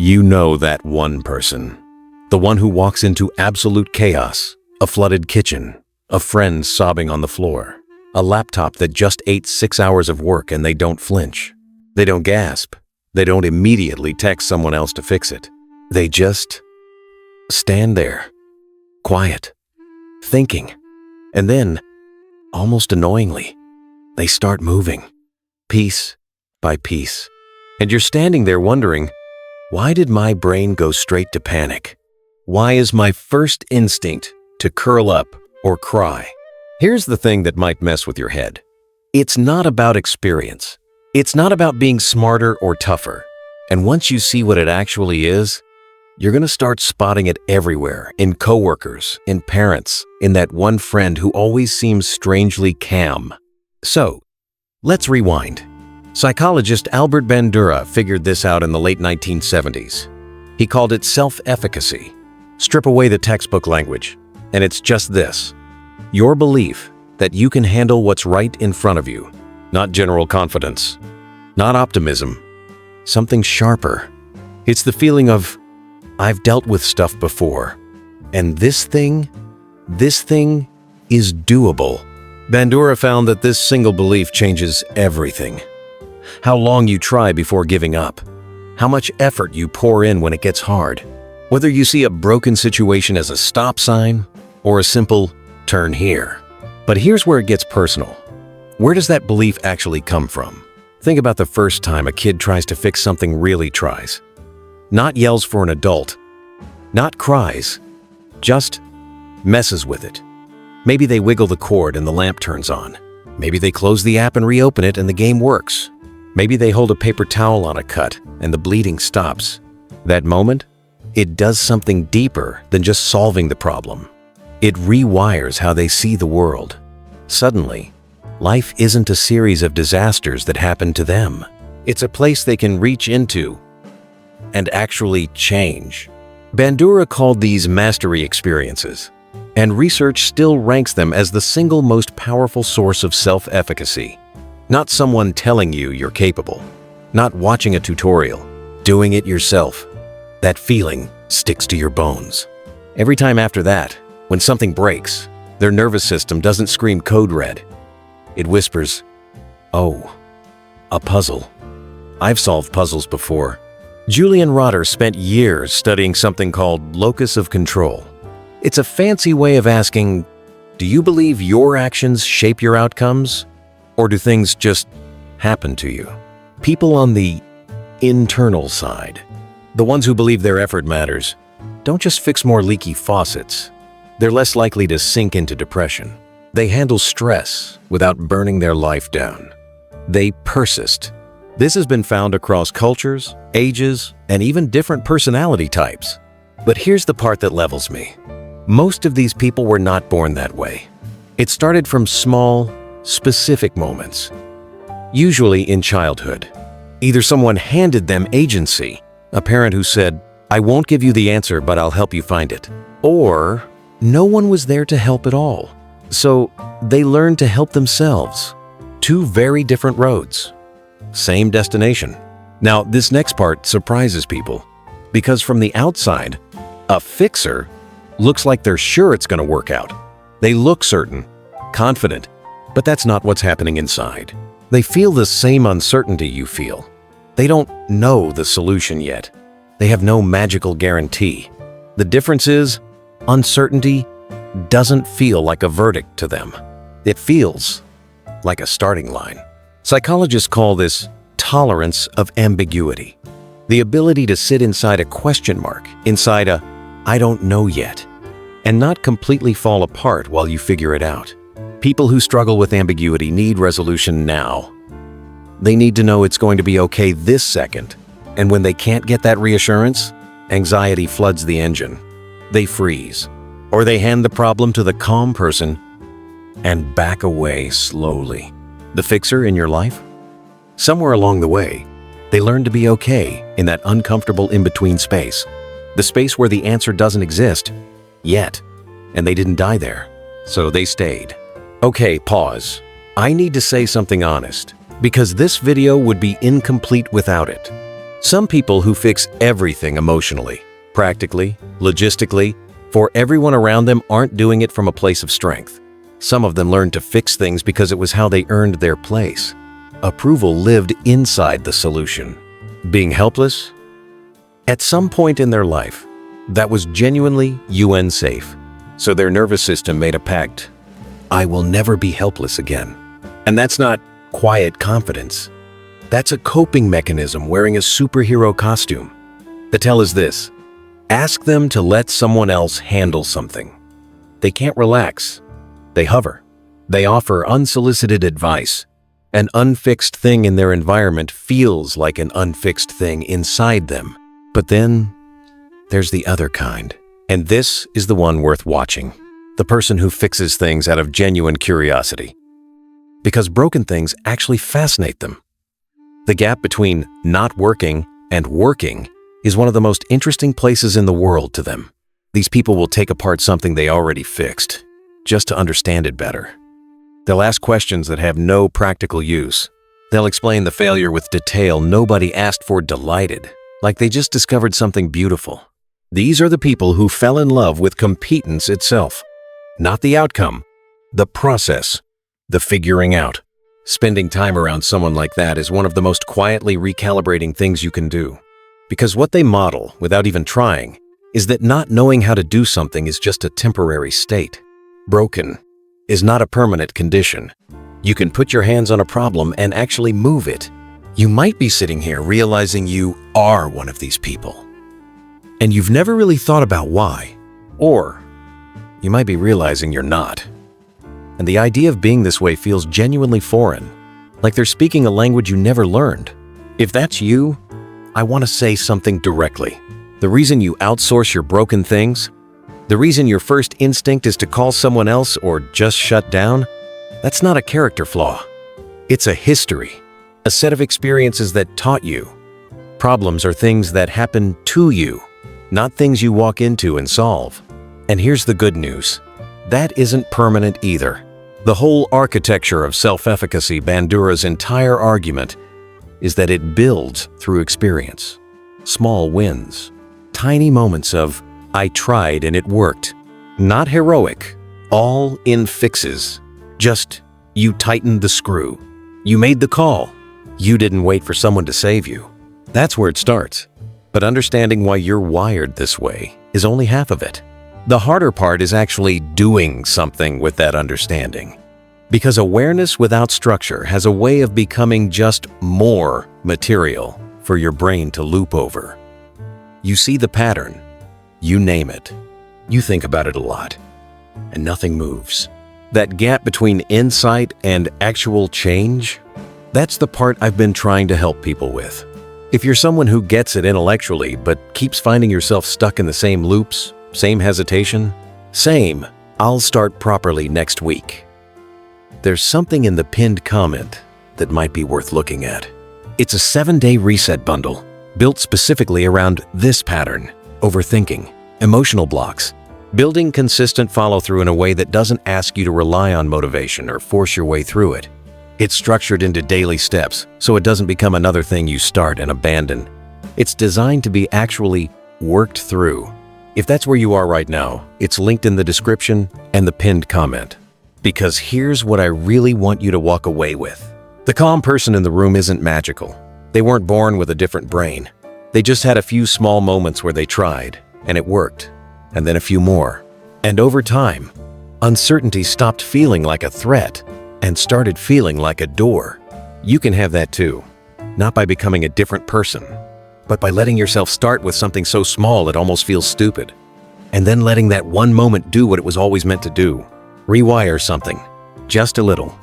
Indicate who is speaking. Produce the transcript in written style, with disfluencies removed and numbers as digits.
Speaker 1: You know that one person. The one who walks into absolute chaos, a flooded kitchen, a friend sobbing on the floor, a laptop that just ate 6 hours of work and they don't flinch. They don't gasp. They don't immediately text someone else to fix it. They just stand there, quiet, thinking, and then, almost annoyingly, they start moving, piece by piece. And you're standing there wondering, why did my brain go straight to panic? Why is my first instinct to curl up or cry? Here's the thing that might mess with your head. It's not about experience. It's not about being smarter or tougher. And once you see what it actually is, you're going to start spotting it everywhere, in coworkers, in parents, in that one friend who always seems strangely calm. So, let's rewind. Psychologist Albert Bandura figured this out in the late 1970s. He called it self-efficacy. Strip away the textbook language, and it's just this: your belief that you can handle what's right in front of you. Not general confidence, not optimism, something sharper. It's the feeling of, I've dealt with stuff before, and this thing is doable. Bandura found that this single belief changes everything. How long you try before giving up, how much effort you pour in when it gets hard, whether you see a broken situation as a stop sign or a simple turn here. But here's where it gets personal. Where does that belief actually come from? Think about the first time a kid tries to fix something, really tries. Not yells for an adult, not cries, just messes with it. Maybe they wiggle the cord and the lamp turns on. Maybe they close the app and reopen it and the game works. Maybe they hold a paper towel on a cut and the bleeding stops. That moment, it does something deeper than just solving the problem. It rewires how they see the world. Suddenly, life isn't a series of disasters that happen to them. It's a place they can reach into and actually change. Bandura called these mastery experiences, and research still ranks them as the single most powerful source of self-efficacy. Not someone telling you you're capable, not watching a tutorial, doing it yourself. That feeling sticks to your bones. Every time after that, when something breaks, their nervous system doesn't scream code red. It whispers, "Oh, a puzzle. I've solved puzzles before." Julian Rotter spent years studying something called locus of control. It's a fancy way of asking, do you believe your actions shape your outcomes? Or do things just happen to you? People on the internal side, the ones who believe their effort matters, don't just fix more leaky faucets. They're less likely to sink into depression. They handle stress without burning their life down. They persist. This has been found across cultures, ages, and even different personality types. But here's the part that levels me. Most of these people were not born that way. It started from small, specific moments, usually in childhood. Either someone handed them agency, a parent who said, "I won't give you the answer, but I'll help you find it," or no one was there to help at all. So they learned to help themselves. Two very different roads, same destination. Now, this next part surprises people, because from the outside, a fixer looks like they're sure it's going to work out. They look certain, confident, but that's not what's happening inside. They feel the same uncertainty you feel. They don't know the solution yet. They have no magical guarantee. The difference is, uncertainty doesn't feel like a verdict to them. It feels like a starting line. Psychologists call this tolerance of ambiguity. The ability to sit inside a question mark, inside a "I don't know yet," and not completely fall apart while you figure it out. People who struggle with ambiguity need resolution now. They need to know it's going to be okay this second. And when they can't get that reassurance, anxiety floods the engine. They freeze, or they hand the problem to the calm person and back away slowly. The fixer in your life? Somewhere along the way, they learn to be okay in that uncomfortable in-between space. The space where the answer doesn't exist yet, and they didn't die there, so they stayed. Okay, pause. I need to say something honest, because this video would be incomplete without it. Some people who fix everything emotionally, practically, logistically, for everyone around them aren't doing it from a place of strength. Some of them learned to fix things because it was how they earned their place. Approval lived inside the solution. Being helpless? At some point in their life, that was genuinely UN safe. So their nervous system made a pact. I will never be helpless again. And that's not quiet confidence. That's a coping mechanism wearing a superhero costume. The tell is this: ask them to let someone else handle something. They can't relax. They hover. They offer unsolicited advice. An unfixed thing in their environment feels like an unfixed thing inside them. But then there's the other kind. And this is the one worth watching. The person who fixes things out of genuine curiosity. Because broken things actually fascinate them. The gap between not working and working is one of the most interesting places in the world to them. These people will take apart something they already fixed, just to understand it better. They'll ask questions that have no practical use. They'll explain the failure with detail nobody asked for delighted, like they just discovered something beautiful. These are the people who fell in love with competence itself. Not the outcome, the process, the figuring out. Spending time around someone like that is one of the most quietly recalibrating things you can do. Because what they model, without even trying, is that not knowing how to do something is just a temporary state. Broken is not a permanent condition. You can put your hands on a problem and actually move it. You might be sitting here realizing you are one of these people. And you've never really thought about why. Or you might be realizing you're not. And the idea of being this way feels genuinely foreign, like they're speaking a language you never learned. If that's you, I want to say something directly. The reason you outsource your broken things, the reason your first instinct is to call someone else or just shut down, that's not a character flaw. It's a history, a set of experiences that taught you. Problems are things that happen to you, not things you walk into and solve. And here's the good news. That isn't permanent either. The whole architecture of self-efficacy, Bandura's entire argument, is that it builds through experience. Small wins. Tiny moments of, I tried and it worked. Not heroic. All in fixes. Just, you tightened the screw. You made the call. You didn't wait for someone to save you. That's where it starts. But understanding why you're wired this way is only half of it. The harder part is actually doing something with that understanding. Because awareness without structure has a way of becoming just more material for your brain to loop over. You see the pattern, you name it, you think about it a lot, and nothing moves. That gap between insight and actual change, that's the part I've been trying to help people with. If you're someone who gets it intellectually but keeps finding yourself stuck in the same loops, same hesitation, same, I'll start properly next week. There's something in the pinned comment that might be worth looking at. It's a 7-day reset bundle built specifically around this pattern: overthinking, emotional blocks, building consistent follow-through in a way that doesn't ask you to rely on motivation or force your way through it. It's structured into daily steps, so it doesn't become another thing you start and abandon. It's designed to be actually worked through. If that's where you are right now, it's linked in the description and the pinned comment. Because here's what I really want you to walk away with. The calm person in the room isn't magical. They weren't born with a different brain. They just had a few small moments where they tried, and it worked, and then a few more. And over time, uncertainty stopped feeling like a threat and started feeling like a door. You can have that too, not by becoming a different person, but by letting yourself start with something so small it almost feels stupid, and then letting that one moment do what it was always meant to do. Rewire something, just a little.